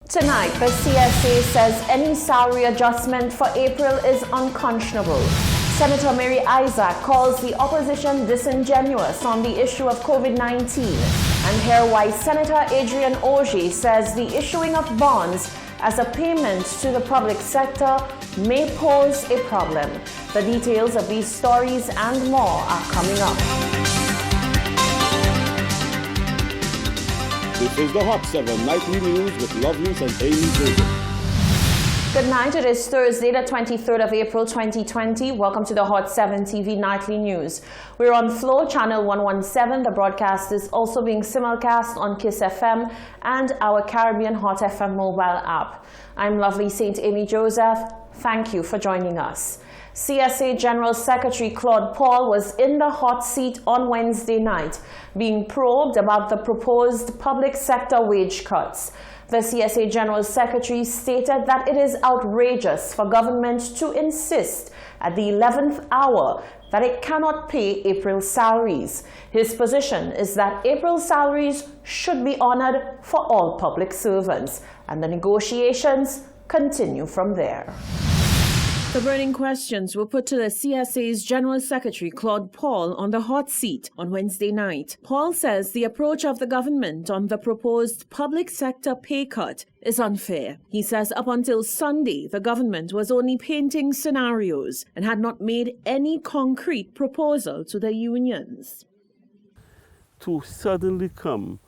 Tonight, the CSA says any salary adjustment for April is unconscionable. Senator Mary Isaac calls the opposition disingenuous on the issue of COVID-19. And hear why Senator Adrian Oje says the issuing of bonds as a payment to the public sector may pose a problem. The details of these stories and more are coming up. This is the Hot 7 Nightly News with Loveless and Amy Joseph. Good night. It is Thursday, the 23rd of April, 2020. Welcome to the Hot 7 TV Nightly News. We're on Flow, Channel 117. The broadcast is also being simulcast on Kiss FM and our Caribbean Hot FM mobile app. I'm lovely Saint Amy Joseph. Thank you for joining us. CSA General Secretary Claude Paul was in the hot seat on Wednesday night, being probed about the proposed public sector wage cuts. The CSA General Secretary stated that it is outrageous for government to insist at the 11th hour that it cannot pay April salaries. His position is that April salaries should be honored for all public servants, and the negotiations continue from there. The burning questions were put to the CSA's General Secretary Claude Paul on the hot seat on Wednesday night. Paul says the approach of the government on the proposed public sector pay cut is unfair. He says up until Sunday, the government was only painting scenarios and had not made any concrete proposal to the unions. To suddenly come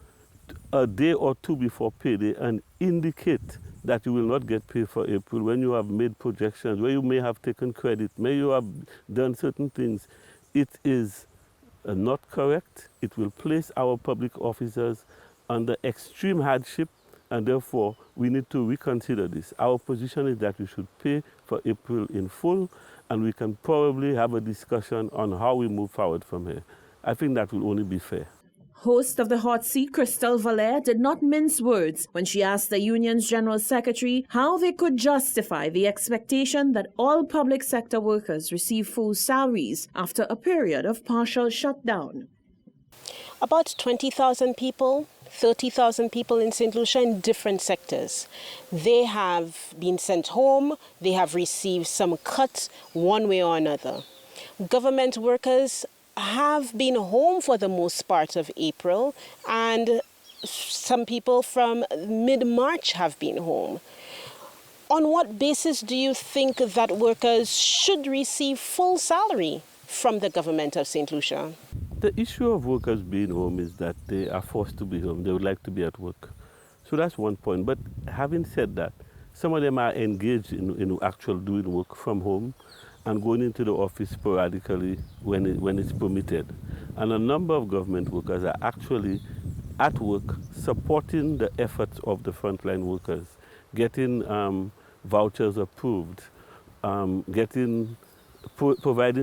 a day or two before payday and indicate that you will not get paid for April when you have made projections, where you may have taken credit, may you have done certain things, it is not correct. It will place our public officers under extreme hardship, and therefore we need to reconsider this. Our position is that we should pay for April in full, and we can probably have a discussion on how we move forward from here. I think that will only be fair. Host of the hot seat, Crystal Valère, did not mince words when she asked the union's general secretary how they could justify the expectation that all public sector workers receive full salaries after a period of partial shutdown. About 20,000 people, 30,000 people in St. Lucia in different sectors. They have been sent home. They have received some cuts one way or another. Government workers have been home for the most part of April, and some people from mid-March have been home. On what basis do you think that workers should receive full salary from the government of St. Lucia? The issue of workers being home is that they are forced to be home. They would like to be at work. So that's one point. But having said that, some of them are engaged in actual doing work from home and going into the office sporadically when it's permitted. And a number of government workers are actually at work supporting the efforts of the frontline workers, getting vouchers approved, providing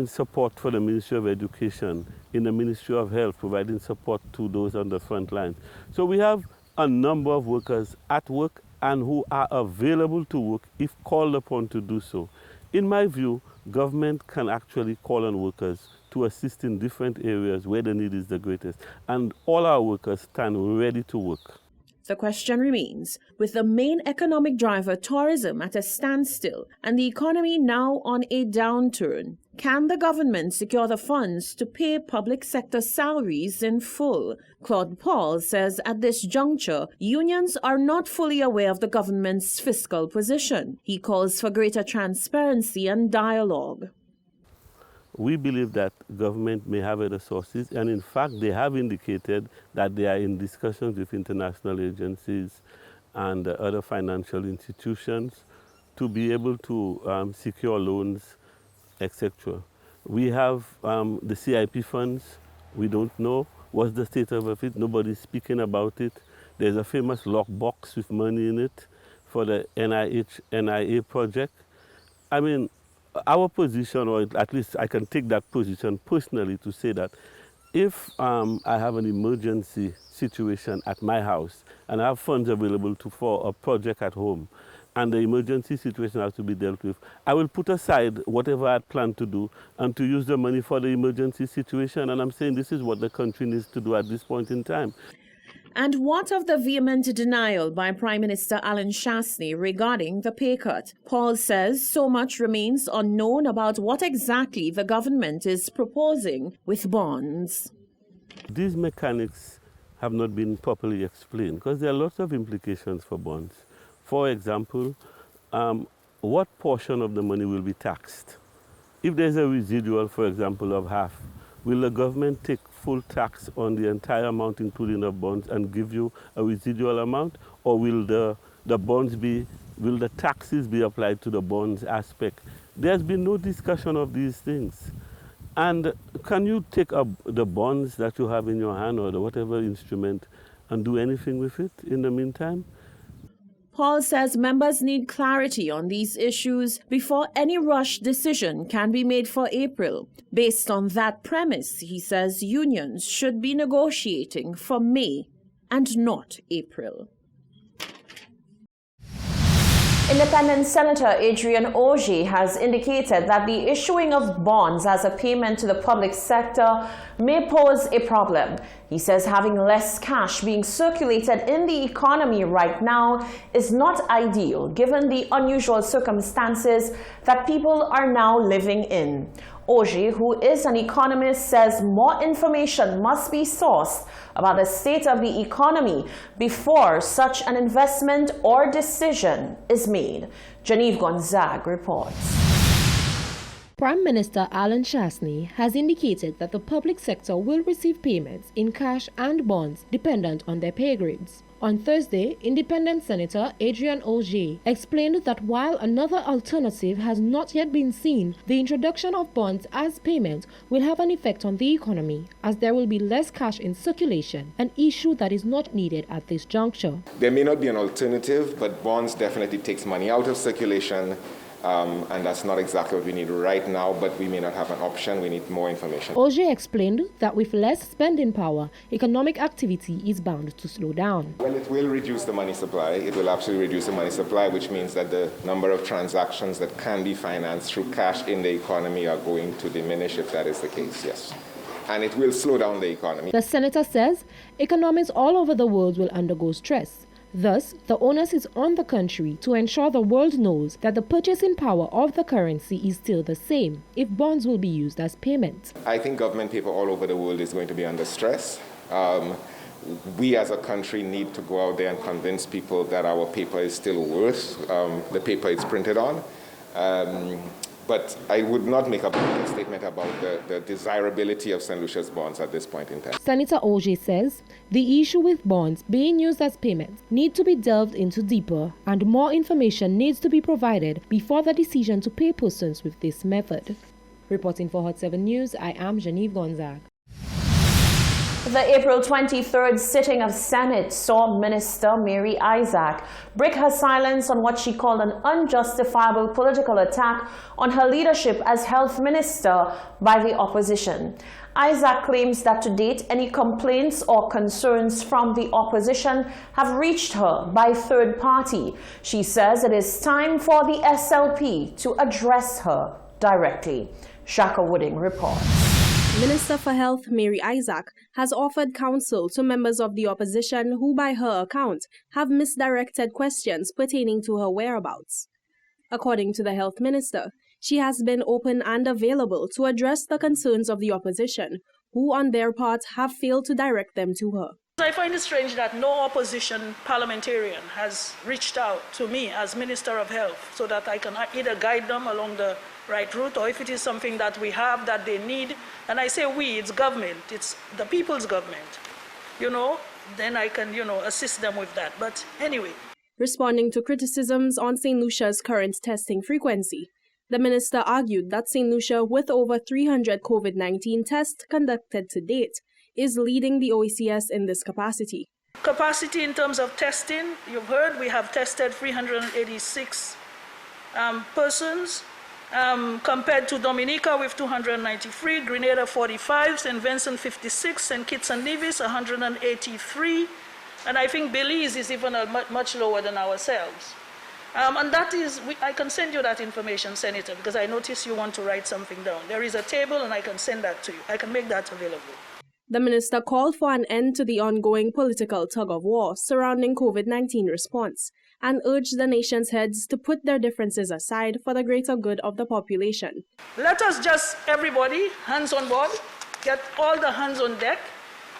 support for the Ministry of Education, in the Ministry of Health, providing support to those on the front lines. So we have a number of workers at work and who are available to work if called upon to do so. In my view, government can actually call on workers to assist in different areas where the need is the greatest. And all our workers stand ready to work. The question remains, with the main economic driver, tourism, at a standstill and the economy now on a downturn, can the government secure the funds to pay public sector salaries in full? Claude Paul says at this juncture, unions are not fully aware of the government's fiscal position. He calls for greater transparency and dialogue. We believe that government may have other sources, and in fact they have indicated that they are in discussions with international agencies and other financial institutions to be able to secure loans, etc. We have the CIP funds. We don't know what's the state of it. Nobody's speaking about it. There's a famous lockbox with money in it for the NIA project. I mean, our position, or at least I can take that position personally to say that if I have an emergency situation at my house and I have funds available for a project at home and the emergency situation has to be dealt with, I will put aside whatever I had planned to do and to use the money for the emergency situation. And I'm saying this is what the country needs to do at this point in time. And what of the vehement denial by Prime Minister Alan Shastney regarding the pay cut? Paul says so much remains unknown about what exactly the government is proposing with bonds. These mechanics have not been properly explained because there are lots of implications for bonds. For example, what portion of the money will be taxed? If there's a residual, for example, of half, will the government take full tax on the entire amount, including the bonds, and give you a residual amount? Or will the taxes be applied to the bonds aspect? There's been no discussion of these things. And can you take up the bonds that you have in your hand or whatever instrument and do anything with it in the meantime? Paul says members need clarity on these issues before any rush decision can be made for April. Based on that premise, he says unions should be negotiating for May and not April. Independent Senator Adrian Ogie has indicated that the issuing of bonds as a payment to the public sector may pose a problem. He says having less cash being circulated in the economy right now is not ideal given the unusual circumstances that people are now living in. Ogie, who is an economist, says more information must be sourced about the state of the economy before such an investment or decision is made. Genevieve Gonzague reports. Prime Minister Alan Shastney has indicated that the public sector will receive payments in cash and bonds dependent on their pay grades. On Thursday, Independent Senator Adrian Ogie explained that while another alternative has not yet been seen, the introduction of bonds as payment will have an effect on the economy, as there will be less cash in circulation, an issue that is not needed at this juncture. There may not be an alternative, but bonds definitely takes money out of circulation. And that's not exactly what we need right now, but we may not have an option. We need more information. Ogie explained that with less spending power, economic activity is bound to slow down. Well, it will reduce the money supply. It will absolutely reduce the money supply, which means that the number of transactions that can be financed through cash in the economy are going to diminish if that is the case, yes. And it will slow down the economy. The senator says economies all over the world will undergo stress. Thus, the onus is on the country to ensure the world knows that the purchasing power of the currency is still the same if bonds will be used as payment. I think government paper all over the world is going to be under stress. We as a country need to go out there and convince people that our paper is still worth the paper it's printed on. But I would not make a statement about the desirability of St. Lucia's bonds at this point in time. Senator Ogie says the issue with bonds being used as payment need to be delved into deeper, and more information needs to be provided before the decision to pay persons with this method. Reporting for Hot 7 News, I am Genevieve Gonzague. The April 23rd sitting of Senate saw Minister Mary Isaac break her silence on what she called an unjustifiable political attack on her leadership as health minister by the opposition. Isaac claims that to date, any complaints or concerns from the opposition have reached her by third party. She says it is time for the SLP to address her directly. Shaka Wooding reports. Minister for Health Mary Isaac has offered counsel to members of the opposition who, by her account, have misdirected questions pertaining to her whereabouts. According to the health minister, she has been open and available to address the concerns of the opposition, who on their part have failed to direct them to her. I find it strange that no opposition parliamentarian has reached out to me as Minister of Health so that I can either guide them along the right route, or if it is something that we have that they need, and I say we, it's government, it's the people's government, then I can, assist them with that. But anyway. Responding to criticisms on St. Lucia's current testing frequency, the minister argued that St. Lucia, with over 300 COVID-19 tests conducted to date, is leading the OECS in this capacity. Capacity in terms of testing, you've heard we have tested 386 persons. Compared to Dominica with 293, Grenada 45, St. Vincent 56, St. Kitts and Nevis 183, and I think Belize is even much lower than ourselves. And that is, I can send you that information, Senator, because I notice you want to write something down. There is a table and I can send that to you. I can make that available. The minister called for an end to the ongoing political tug-of-war surrounding COVID-19 response and urged the nation's heads to put their differences aside for the greater good of the population. Let us just, everybody, hands on board, get all the hands on deck.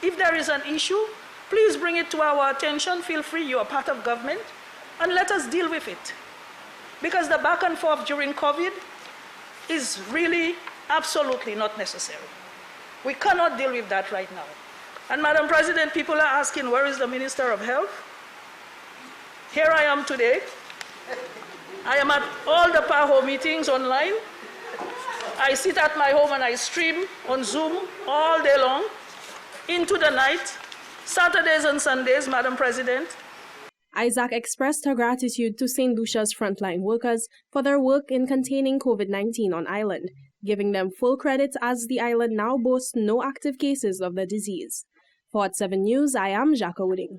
If there is an issue, please bring it to our attention. Feel free, you are part of government, and let us deal with it. Because the back and forth during COVID is really absolutely not necessary. We cannot deal with that right now. And Madam President, people are asking, where is the Minister of Health? Here I am today. I am at all the PAHO meetings online. I sit at my home and I stream on Zoom all day long, into the night, Saturdays and Sundays, Madam President. Isaac expressed her gratitude to St. Lucia's frontline workers for their work in containing COVID-19 on island, giving them full credit as the island now boasts no active cases of the disease. For Hot 7 News, I am Jacques Wooding.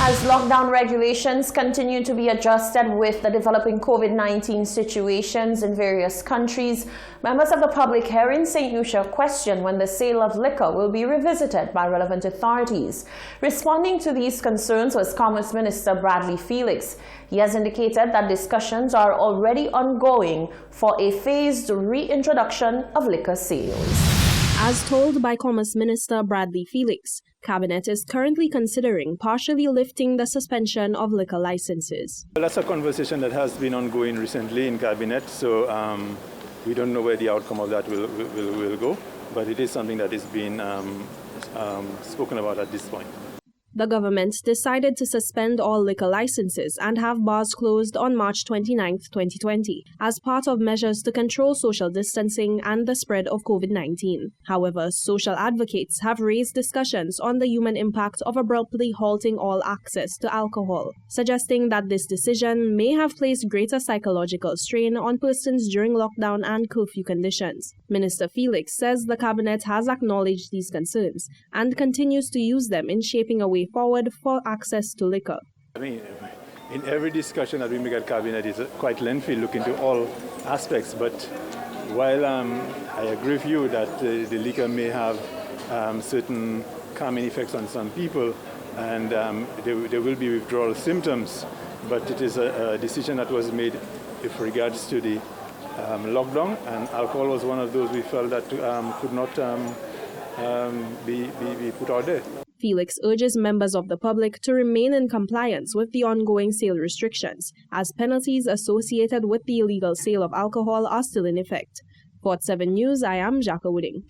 As lockdown regulations continue to be adjusted with the developing COVID-19 situations in various countries, members of the public here in St. Lucia question when the sale of liquor will be revisited by relevant authorities. Responding to these concerns was Commerce Minister Bradley Felix. He has indicated that discussions are already ongoing for a phased reintroduction of liquor sales. As told by Commerce Minister Bradley Felix, Cabinet is currently considering partially lifting the suspension of liquor licenses. Well, that's a conversation that has been ongoing recently in Cabinet, so we don't know where the outcome of that will go, but it is something that is being spoken about at this point. The government decided to suspend all liquor licenses and have bars closed on March 29, 2020, as part of measures to control social distancing and the spread of COVID-19. However, social advocates have raised discussions on the human impact of abruptly halting all access to alcohol, suggesting that this decision may have placed greater psychological strain on persons during lockdown and curfew conditions. Minister Felix says the Cabinet has acknowledged these concerns and continues to use them in shaping a way forward for access to liquor. I mean, in every discussion that we make at Cabinet is quite lengthy, look into all aspects, but while I agree with you that the liquor may have certain calming effects on some people and there will be withdrawal symptoms, but it is a decision that was made with regards to the lockdown, and alcohol was one of those we felt that could not be put out there. Felix urges members of the public to remain in compliance with the ongoing sale restrictions, as penalties associated with the illegal sale of alcohol are still in effect. For Hot 7 News, I am Jacques Wooding.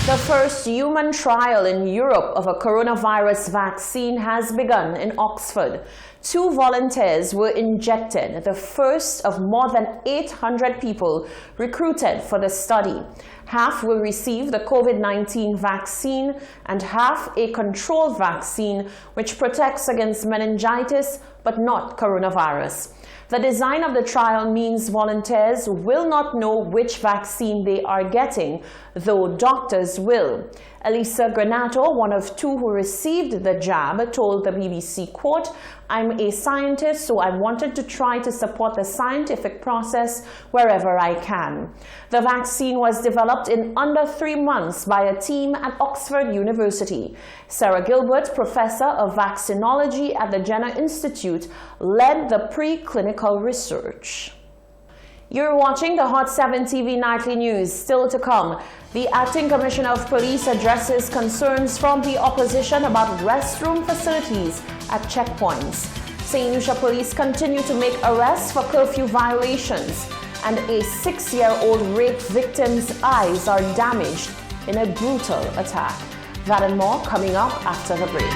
The first human trial in Europe of a coronavirus vaccine has begun in Oxford. 2 volunteers were injected, the first of more than 800 people recruited for the study. Half will receive the COVID-19 vaccine and half a controlled vaccine which protects against meningitis but not coronavirus. The design of the trial means volunteers will not know which vaccine they are getting, though doctors will. Elisa Granato, one of 2 who received the jab, told the BBC, quote, "I'm a scientist, so I wanted to try to support the scientific process wherever I can." The vaccine was developed in under 3 months by a team at Oxford University. Sarah Gilbert, professor of vaccinology at the Jenner Institute, led the preclinical research. You're watching the Hot 7 TV Nightly News. Still to come, the Acting Commissioner of Police addresses concerns from the opposition about restroom facilities at checkpoints. St. Lucia Police continue to make arrests for curfew violations, and a 6-year-old rape victim's eyes are damaged in a brutal attack. That and more coming up after the break.